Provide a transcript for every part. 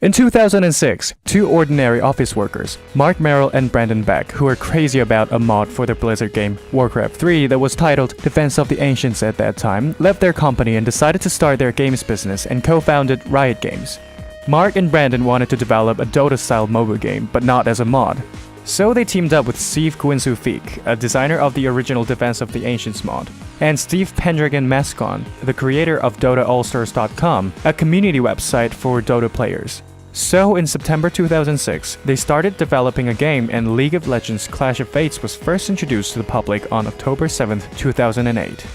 In 2006, two ordinary office workers, Mark Merrill and Brandon Beck, who were crazy about a mod for the Blizzard game Warcraft 3 that was titled Defense of the Ancients at that time, left their company and decided to start their games business and co-founded Riot Games. Mark and Brandon wanted to develop a Dota-style mobile game, but not as a mod. So they teamed up with Steve Guinsu-Feek, a designer of the original Defense of the Ancients mod, and Steve Pendragon-Mascon, the creator of DotaAllStars.com, a community website for Dota players. So in September 2006, they started developing a game, and League of Legends Clash of Fates was first introduced to the public on October 7, 2008.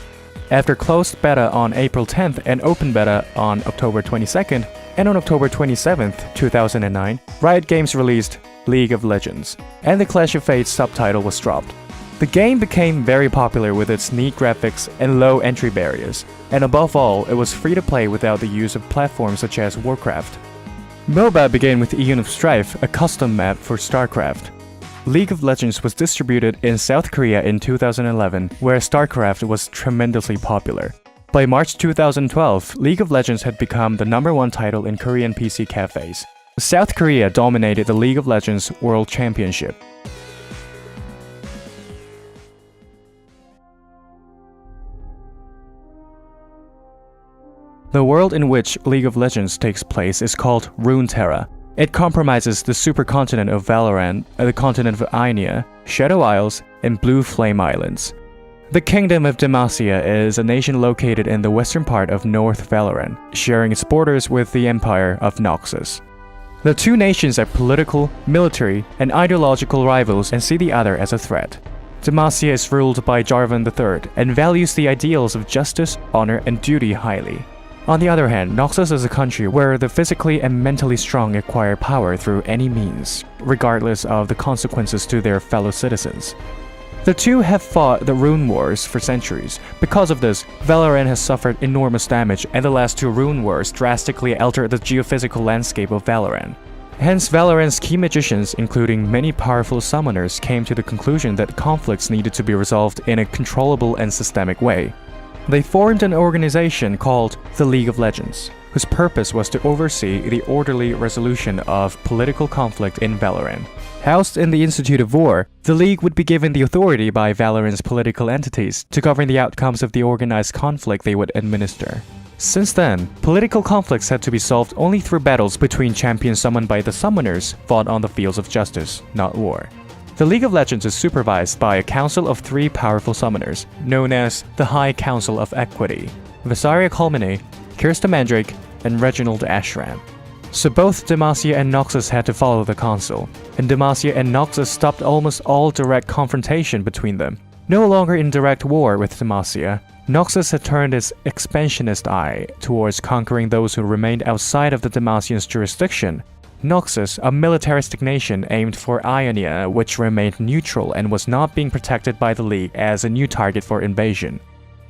After closed beta on April 10th and open beta on October 22nd, and on October 27, 2009, Riot Games released League of Legends, and the Clash of Fates subtitle was dropped. The game became very popular with its neat graphics and low entry barriers, and above all, it was free to play without the use of platforms such as Warcraft. MOBA began with Aeon of Strife, a custom map for StarCraft. League of Legends was distributed in South Korea in 2011, where StarCraft was tremendously popular. By March 2012, League of Legends had become the #1 title in Korean PC cafes. South Korea dominated the League of Legends World Championship. The world in which League of Legends takes place is called Runeterra. It comprises the supercontinent of Valorant, the continent of Ionia, Shadow Isles, and Blue Flame Islands. The Kingdom of Demacia is a nation located in the western part of North Valorant, sharing its borders with the Empire of Noxus. The two nations are political, military, and ideological rivals and see the other as a threat. Demacia is ruled by Jarvan III and values the ideals of justice, honor, and duty highly. On the other hand, Noxus is a country where the physically and mentally strong acquire power through any means, regardless of the consequences to their fellow citizens. The two have fought the Rune Wars for centuries. Because of this, Valorant has suffered enormous damage, and the last two Rune Wars drastically altered the geophysical landscape of Valorant. Hence, Valorant's key magicians, including many powerful summoners, came to the conclusion that conflicts needed to be resolved in a controllable and systemic way. They formed an organization called the League of Legends, whose purpose was to oversee the orderly resolution of political conflict in Valorant. Housed in the Institute of War, the League would be given the authority by Valorant's political entities to govern the outcomes of the organized conflict they would administer. Since then, political conflicts had to be solved only through battles between champions summoned by the summoners fought on the fields of justice, not war. The League of Legends is supervised by a council of 3 powerful summoners, known as the High Council of Equity: Visaria Culmine, Kirsta Mandrake, and Reginald Ashram. So both Demacia and Noxus had to follow the council, and Demacia and Noxus stopped almost all direct confrontation between them. No longer in direct war with Demacia, Noxus had turned its expansionist eye towards conquering those who remained outside of the Demacians' jurisdiction. Noxus, a militaristic nation, aimed for Ionia, which remained neutral and was not being protected by the League as a new target for invasion.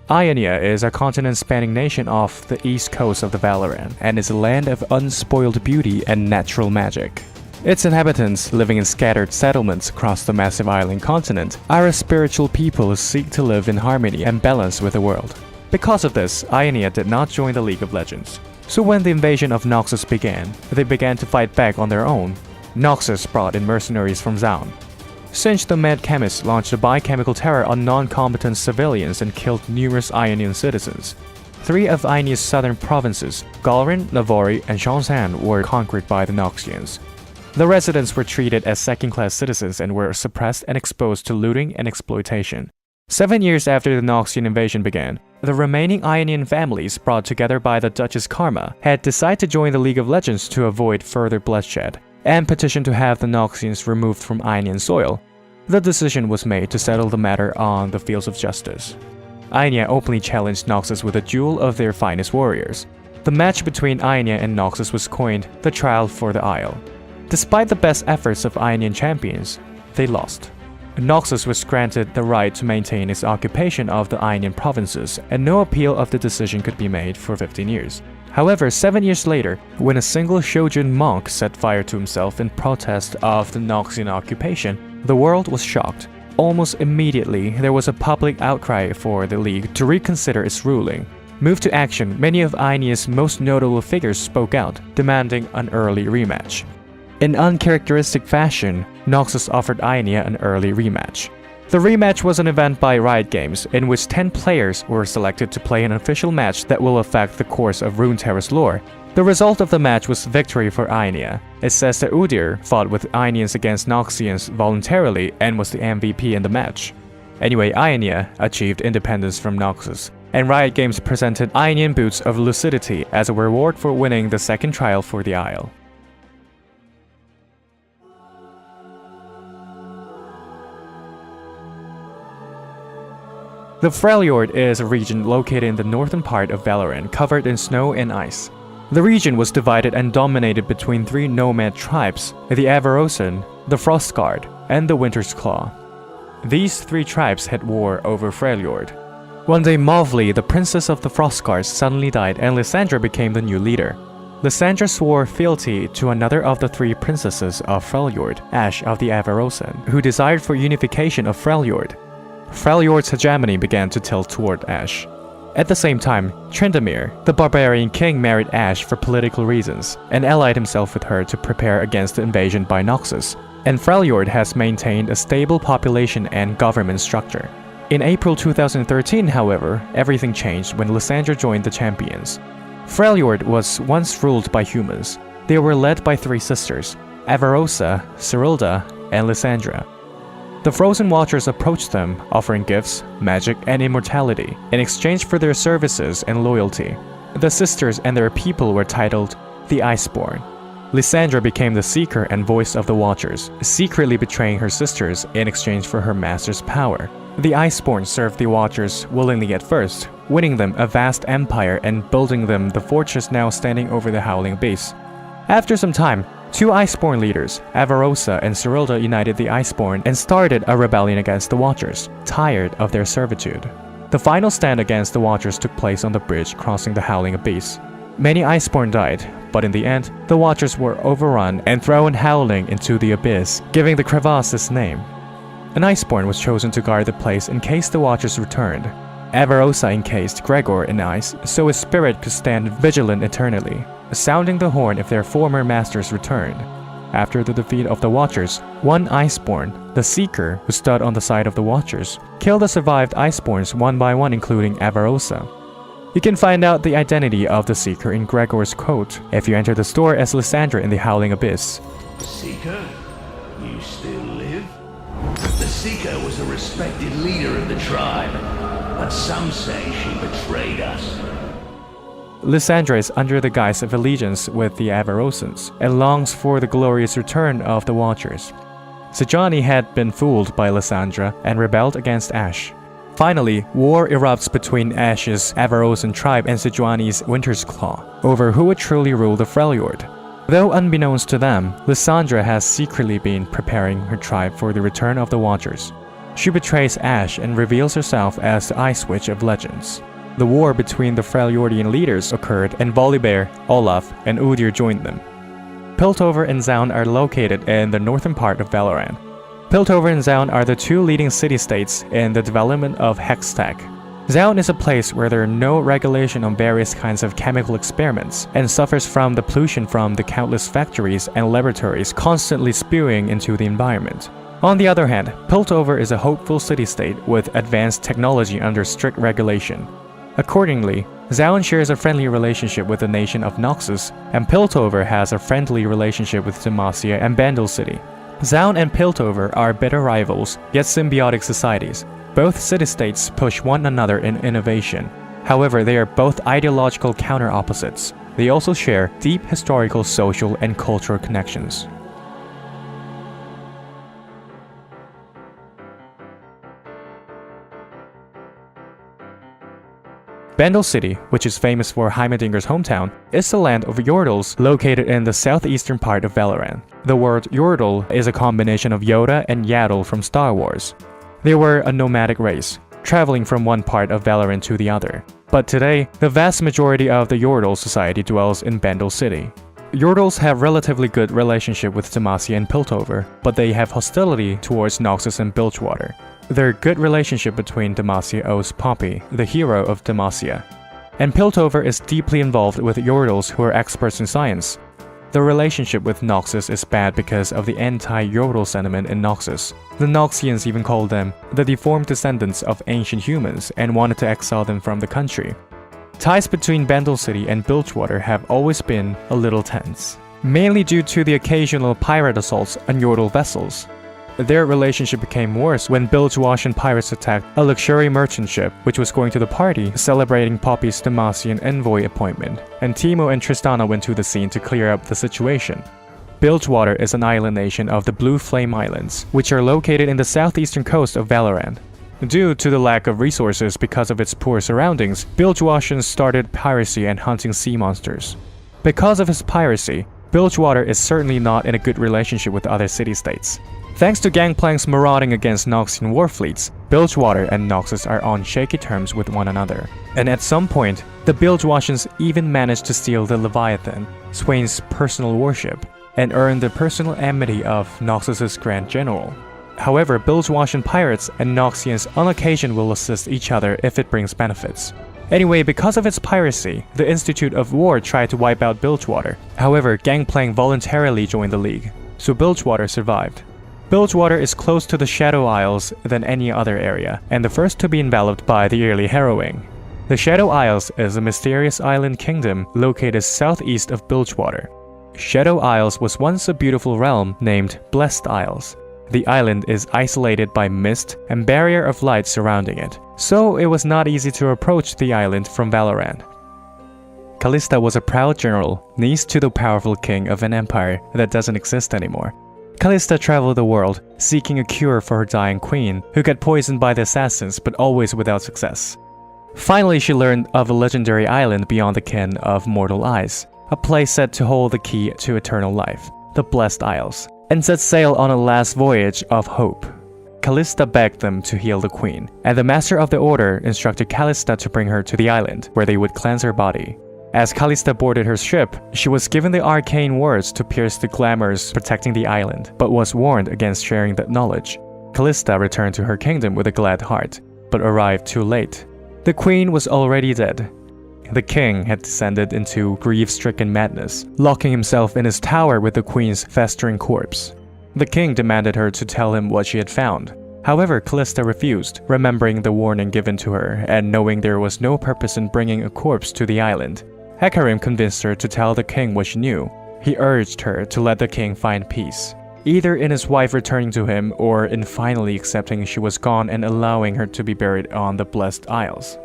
Ionia is a continent-spanning nation off the east coast of the Valorant, and is a land of unspoiled beauty and natural magic. Its inhabitants, living in scattered settlements across the massive island continent, are a spiritual people who seek to live in harmony and balance with the world. Because of this, Ionia did not join the League of Legends. So when the invasion of Noxus began, they began to fight back on their own. Noxus brought in mercenaries from Zaun. Singe the Mad Chemist launched a biochemical terror on non-combatant civilians and killed numerous Ionian citizens. 3 of Ionia's southern provinces, Galrin, Navori, and Zhongshan, were conquered by the Noxians. The residents were treated as second-class citizens and were suppressed and exposed to looting and exploitation. 7 years after the Noxian invasion began, the remaining Ionian families, brought together by the Duchess Karma, had decided to join the League of Legends to avoid further bloodshed, and petitioned to have the Noxians removed from Ionian soil. The decision was made to settle the matter on the fields of justice. Ionia openly challenged Noxus with a duel of their finest warriors. The match between Ionia and Noxus was coined the Trial for the Isle. Despite the best efforts of Ionian champions, they lost. Noxus was granted the right to maintain its occupation of the Ionian provinces, and no appeal of the decision could be made for 15 years. However, 7 years later, when a single Shojin monk set fire to himself in protest of the Noxian occupation, The world was shocked. Almost immediately, there was a public outcry for the league to reconsider its ruling. Moved to action, many of Aenea's most notable figures spoke out, demanding an early rematch. In uncharacteristic fashion, Noxus offered Aenea an early rematch. The rematch was an event by Riot Games in which 10 players were selected to play an official match that will affect the course of Runeterra's lore. The result of the match was victory for Aenea. It says that Udyr fought with Aeneans against Noxians voluntarily and was the MVP in the match. Anyway, Aenea achieved independence from Noxus, and Riot Games presented Aenean Boots of Lucidity as a reward for winning the second trial for the Isle. The Freljord is a region located in the northern part of Valoran, covered in snow and ice. The region was divided and dominated between 3 nomad tribes, the Avarosan, the Frostguard, and the Winter's Claw. These 3 tribes had war over Freljord. One day Mowgli, the princess of the Frostguards, suddenly died and Lysandra became the new leader. Lysandra swore fealty to another of the 3 princesses of Freljord, Ashe of the Avarosan, who desired for unification of Freljord. Freljord's hegemony began to tilt toward Ashe. At the same time, Tryndamere, the barbarian king, married Ashe for political reasons and allied himself with her to prepare against the invasion by Noxus, and Freljord has maintained a stable population and government structure. In April 2013, however, everything changed when Lysandra joined the Champions. Freljord was once ruled by humans. They were led by 3 sisters, Avarosa, Cyrilda, and Lysandra. The Frozen Watchers approached them, offering gifts, magic, and immortality in exchange for their services and loyalty. The sisters and their people were titled the Iceborn. Lysandra became the Seeker and voice of the Watchers, secretly betraying her sisters in exchange for her master's power. The Iceborn served the Watchers willingly at first, winning them a vast empire and building them the fortress now standing over the Howling Abyss. After some time, 2 Iceborn leaders, Avarosa and Cyrilda, united the Iceborn and started a rebellion against the Watchers, tired of their servitude. The final stand against the Watchers took place on the bridge crossing the Howling Abyss. Many Iceborn died, but in the end, the Watchers were overrun and thrown howling into the abyss, giving the crevasse its name. An Iceborn was chosen to guard the place in case the Watchers returned. Avarosa encased Gregor in ice so his spirit could stand vigilant eternally, sounding the horn if their former masters returned. After the defeat of the Watchers, one Iceborn, the Seeker, who stood on the side of the Watchers, killed the survived Iceborns one by one, including Avarosa. You can find out the identity of the Seeker in Gregor's quote if you enter the store as Lysandra in the Howling Abyss. Seeker, you still live? The Seeker was a respected leader of the tribe, but some say she betrayed us. Lysandra is under the guise of allegiance with the Avarosans and longs for the glorious return of the Watchers. Sejuani had been fooled by Lysandra and rebelled against Ashe. Finally, war erupts between Ashe's Avarosan tribe and Sejuani's Winter's Claw over who would truly rule the Freljord. Though unbeknownst to them, Lysandra has secretly been preparing her tribe for the return of the Watchers. She betrays Ashe and reveals herself as the Ice Witch of Legends. The war between the Freljordian leaders occurred and Volibear, Olaf, and Udyr joined them. Piltover and Zaun are located in the northern part of Valoran. Piltover and Zaun are the 2 leading city-states in the development of Hextech. Zaun is a place where there are no regulation on various kinds of chemical experiments and suffers from the pollution from the countless factories and laboratories constantly spewing into the environment. On the other hand, Piltover is a hopeful city-state with advanced technology under strict regulation. Accordingly, Zaun shares a friendly relationship with the nation of Noxus, and Piltover has a friendly relationship with Demacia and Bandle City. Zaun and Piltover are bitter rivals, yet symbiotic societies. Both city-states push one another in innovation. However, they are both ideological counter-opposites. They also share deep historical, social, and cultural connections. Bandle City, which is famous for Heimerdinger's hometown, is the land of Yordles located in the southeastern part of Valoran. The word Yordle is a combination of Yoda and Yaddle from Star Wars. They were a nomadic race, traveling from one part of Valoran to the other. But today, the vast majority of the Yordle society dwells in Bandle City. Yordles have relatively good relationship with Demacia and Piltover, but they have hostility towards Noxus and Bilgewater. Their good relationship between Demacia owes Poppy, the hero of Demacia. And Piltover is deeply involved with Yordles who are experts in science. The relationship with Noxus is bad because of the anti-Yordle sentiment in Noxus. The Noxians even called them the deformed descendants of ancient humans and wanted to exile them from the country. Ties between Bandle City and Bilgewater have always been a little tense, mainly due to the occasional pirate assaults on Yordle vessels. Their relationship became worse when Bilgewashan pirates attacked a luxury merchant ship which was going to the party celebrating Poppy's Demacian envoy appointment, and Teemo and Tristana went to the scene to clear up the situation. Bilgewater is an island nation of the Blue Flame Islands, which are located in the southeastern coast of Valorant. Due to the lack of resources because of its poor surroundings, Bilgewashan started piracy and hunting sea monsters. Because of his piracy, Bilgewater is certainly not in a good relationship with other city-states. Thanks to Gangplank's marauding against Noxian war fleets, Bilgewater and Noxus are on shaky terms with one another. And at some point, the Bilgewashans even managed to steal the Leviathan, Swain's personal warship, and earn the personal enmity of Noxus's Grand General. However, Bilgewashan pirates and Noxians on occasion will assist each other if it brings benefits. Anyway, because of its piracy, the Institute of War tried to wipe out Bilgewater. However, Gangplank voluntarily joined the League, so Bilgewater survived. Bilgewater is close to the Shadow Isles than any other area, and the first to be enveloped by the yearly harrowing. The Shadow Isles is a mysterious island kingdom located southeast of Bilgewater. Shadow Isles was once a beautiful realm named Blessed Isles. The island is isolated by mist and barrier of light surrounding it, so it was not easy to approach the island from Valorant. Callista was a proud general, niece to the powerful king of an empire that doesn't exist anymore. Callista traveled the world, seeking a cure for her dying queen, who got poisoned by the assassins but always without success. Finally, she learned of a legendary island beyond the ken of mortal eyes, a place said to hold the key to eternal life, the Blessed Isles, and set sail on a last voyage of hope. Callista begged them to heal the queen, and the Master of the Order instructed Callista to bring her to the island, where they would cleanse her body. As Callista boarded her ship, she was given the arcane words to pierce the glamours protecting the island, but was warned against sharing that knowledge. Callista returned to her kingdom with a glad heart, but arrived too late. The queen was already dead. The king had descended into grief-stricken madness, locking himself in his tower with the queen's festering corpse. The king demanded her to tell him what she had found. However, Callista refused, remembering the warning given to her and knowing there was no purpose in bringing a corpse to the island. Hecarim convinced her to tell the king what she knew. He urged her to let the king find peace, either in his wife returning to him or in finally accepting she was gone and allowing her to be buried on the Blessed Isles.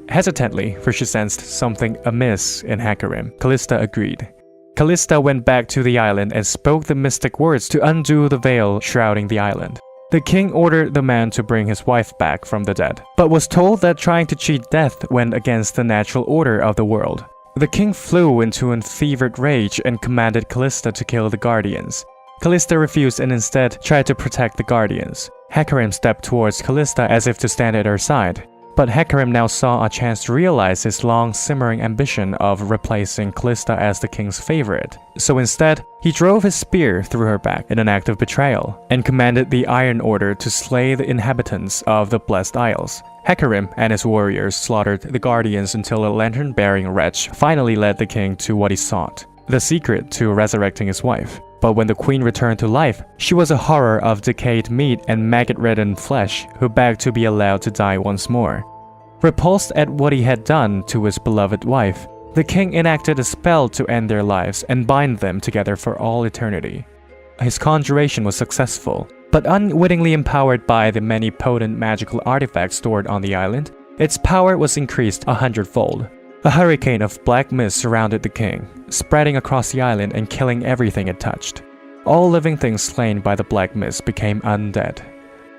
Hesitantly, for she sensed something amiss in Hecarim, Callista agreed. Callista went back to the island and spoke the mystic words to undo the veil shrouding the island. The king ordered the man to bring his wife back from the dead, but was told that trying to cheat death went against the natural order of the world. The king flew into a fevered rage and commanded Callista to kill the Guardians. Callista refused and instead tried to protect the Guardians. Hecarim stepped towards Callista as if to stand at her side. But Hecarim now saw a chance to realize his long-simmering ambition of replacing Callista as the king's favorite. So instead, he drove his spear through her back in an act of betrayal, and commanded the Iron Order to slay the inhabitants of the Blessed Isles. Hecarim and his warriors slaughtered the Guardians until a lantern-bearing wretch finally led the king to what he sought, the secret to resurrecting his wife. But when the queen returned to life, she was a horror of decayed meat and maggot-ridden flesh who begged to be allowed to die once more. Repulsed at what he had done to his beloved wife, the king enacted a spell to end their lives and bind them together for all eternity. His conjuration was successful, but unwittingly empowered by the many potent magical artifacts stored on the island, its power was increased 100-fold. A hurricane of black mist surrounded the king, spreading across the island and killing everything it touched. All living things slain by the black mist became undead.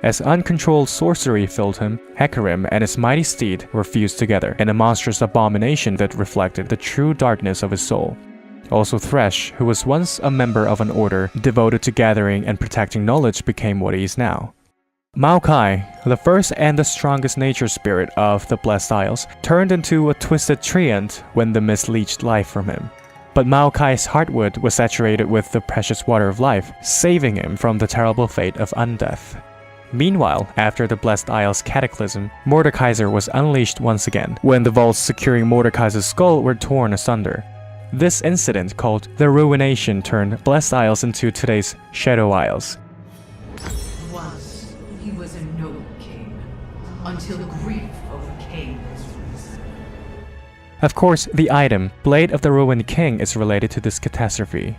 As uncontrolled sorcery filled him, Hecarim and his mighty steed were fused together in a monstrous abomination that reflected the true darkness of his soul. Also Thresh, who was once a member of an order devoted to gathering and protecting knowledge, became what he is now. Maokai, the first and the strongest nature spirit of the Blessed Isles, turned into a twisted treant when the mist leached life from him. But Maokai's heartwood was saturated with the precious water of life, saving him from the terrible fate of undeath. Meanwhile, after the Blessed Isle's cataclysm, Mordekaiser was unleashed once again, when the vaults securing Mordekaiser's skull were torn asunder. This incident, called the Ruination, turned Blessed Isles into today's Shadow Isles. Once he was a noble king, until grief overcame his reason. Of course, the item, Blade of the Ruined King, is related to this catastrophe.